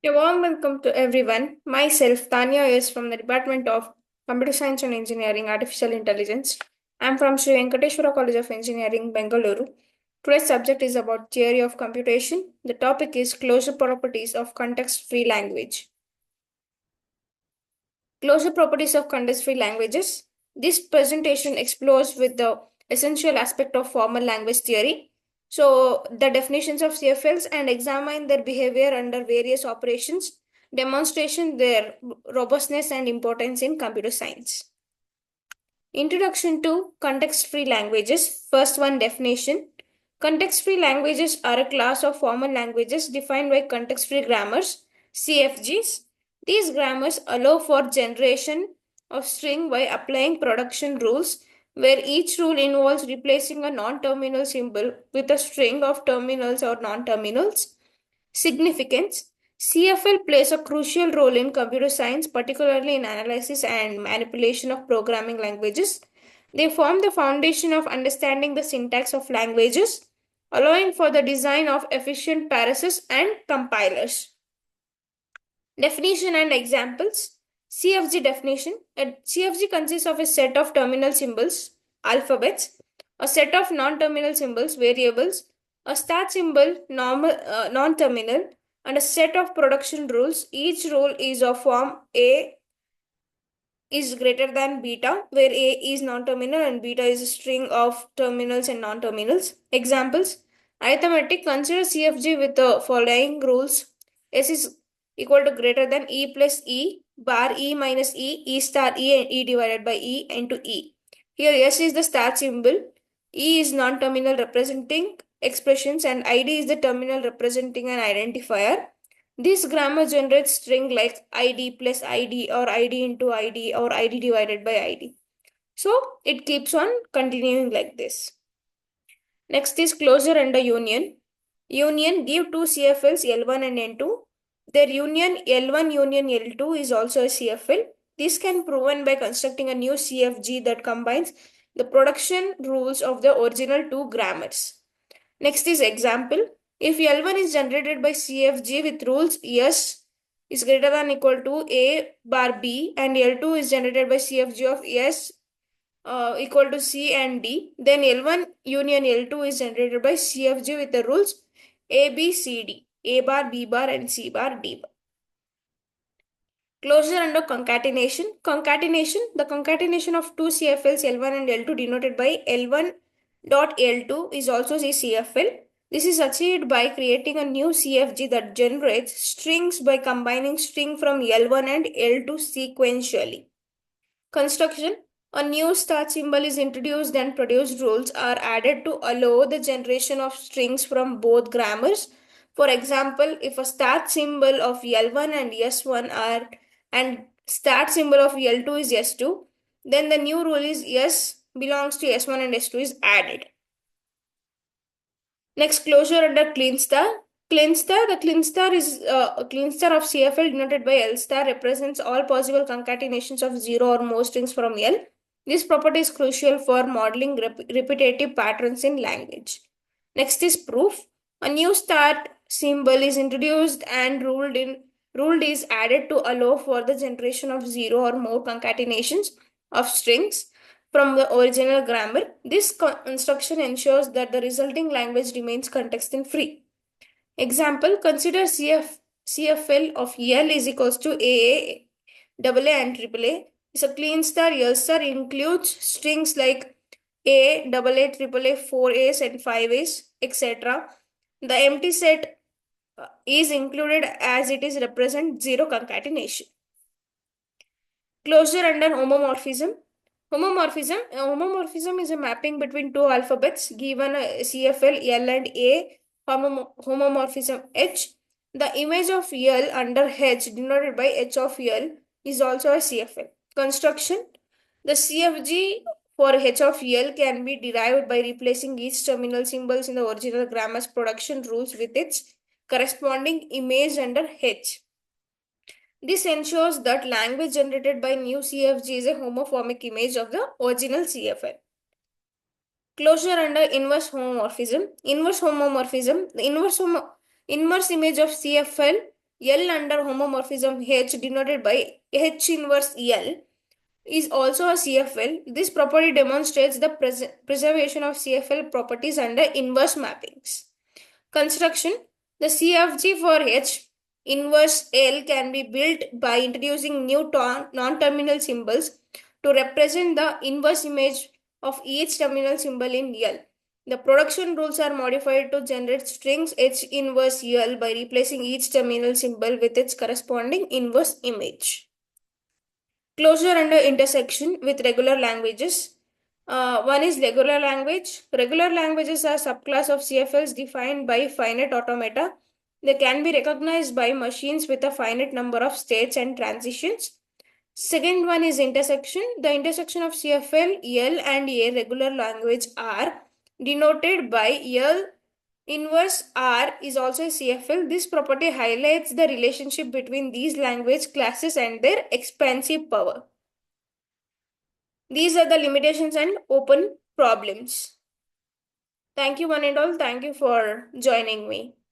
A warm welcome to everyone. Myself, Tanya, is from the Department of Computer Science and Engineering, Artificial Intelligence. I'm from Sri Venkateswara College of Engineering, Bengaluru. Today's subject is about theory of computation. The topic is closure properties of context-free language. Closure properties of context-free languages. This presentation explores with the essential aspect of formal language theory. So, the definitions of CFLs and examine their behavior under various operations, demonstration their robustness and importance in computer science. Introduction to context-free languages. First one, definition. Context-free languages are a class of formal languages defined by context-free grammars, CFGs. These grammars allow for generation of string by applying production rules, where each rule involves replacing a non-terminal symbol with a string of terminals or non-terminals. Significance. CFL plays a crucial role in computer science, particularly in analysis and manipulation of programming languages. They form the foundation of understanding the syntax of languages, allowing for the design of efficient parsers and compilers. Definition and examples. CFG definition. A CFG consists of a set of terminal symbols, alphabets, a set of non-terminal symbols, variables, a start symbol, non-terminal, and a set of production rules. Each rule is of form A is greater than beta, where A is non-terminal and beta is a string of terminals and non-terminals. Examples. Arithmetic. Consider CFG with the following rules. S is equal to greater than E plus E, bar E minus E, E star E, and E divided by E into E. Here S is the start symbol, E is non-terminal representing expressions, and ID is the terminal representing an identifier. This grammar generates string like ID plus ID or ID into ID or ID divided by ID. So it keeps on continuing like this. Next is closure under union. Union, give two CFLs L1 and N2. Their union L1 union L2 is also a CFL. This can be proven by constructing a new CFG that combines the production rules of the original two grammars. Next is example. If L1 is generated by CFG with rules S is greater than equal to A bar B, and L2 is generated by CFG of S equal to C and D, then L1 union L2 is generated by CFG with the rules A, B, C, D, A bar, B bar, and C bar, D bar. Closure under concatenation. Concatenation. The concatenation of two CFLs L1 and L2 denoted by L1 dot L2 is also a CFL. This is achieved by creating a new CFG that generates strings by combining string from L1 and L2 sequentially. Construction. A new start symbol is introduced and produced rules are added to allow the generation of strings from both grammars. For example, if a start symbol of L1 and S1 are and start symbol of L2 is S2, then the new rule is S belongs to S1 and S2 is added. Next, closure under clean star. Clean star. The clean star is a clean star of CFL denoted by L star represents all possible concatenations of zero or more strings from L. This property is crucial for modeling repetitive patterns in language. Next is proof. A new start symbol is introduced and ruled is added to allow for the generation of zero or more concatenations of strings from the original grammar. This construction ensures that the resulting language remains context free. Example, consider CFL of L is equals to AA, AA and AAA. It's a clean star. L star includes strings like A, AA, AAA, 4As and 5As, etc. The empty set is included as it is represent zero concatenation. Closure under homomorphism. Homomorphism is a mapping between two alphabets given a CFL L and A homomorphism H. The image of L under H denoted by H of L is also a CFL. Construction. The CFG for H of L can be derived by replacing each terminal symbols in the original grammar's production rules with its corresponding image under H. This ensures that language generated by new CFG is a homomorphic image of the original CFL. Closure under inverse homomorphism. Inverse homomorphism. The inverse image of CFL L under homomorphism H denoted by H inverse L is also a CFL. This property demonstrates the preservation of CFL properties under inverse mappings. Construction. The CFG for H inverse L can be built by introducing new non-terminal symbols to represent the inverse image of each terminal symbol in L. The production rules are modified to generate strings H inverse L by replacing each terminal symbol with its corresponding inverse image. Closure under intersection with regular languages. One is regular language. Regular languages are subclass of CFLs defined by finite automata. They can be recognized by machines with a finite number of states and transitions. Second one is intersection. The intersection of CFL, L and A regular language are denoted by L inverse R is also a CFL. This property highlights the relationship between these language classes and their expansive power. These are the limitations and open problems. Thank you, one and all. Thank you for joining me.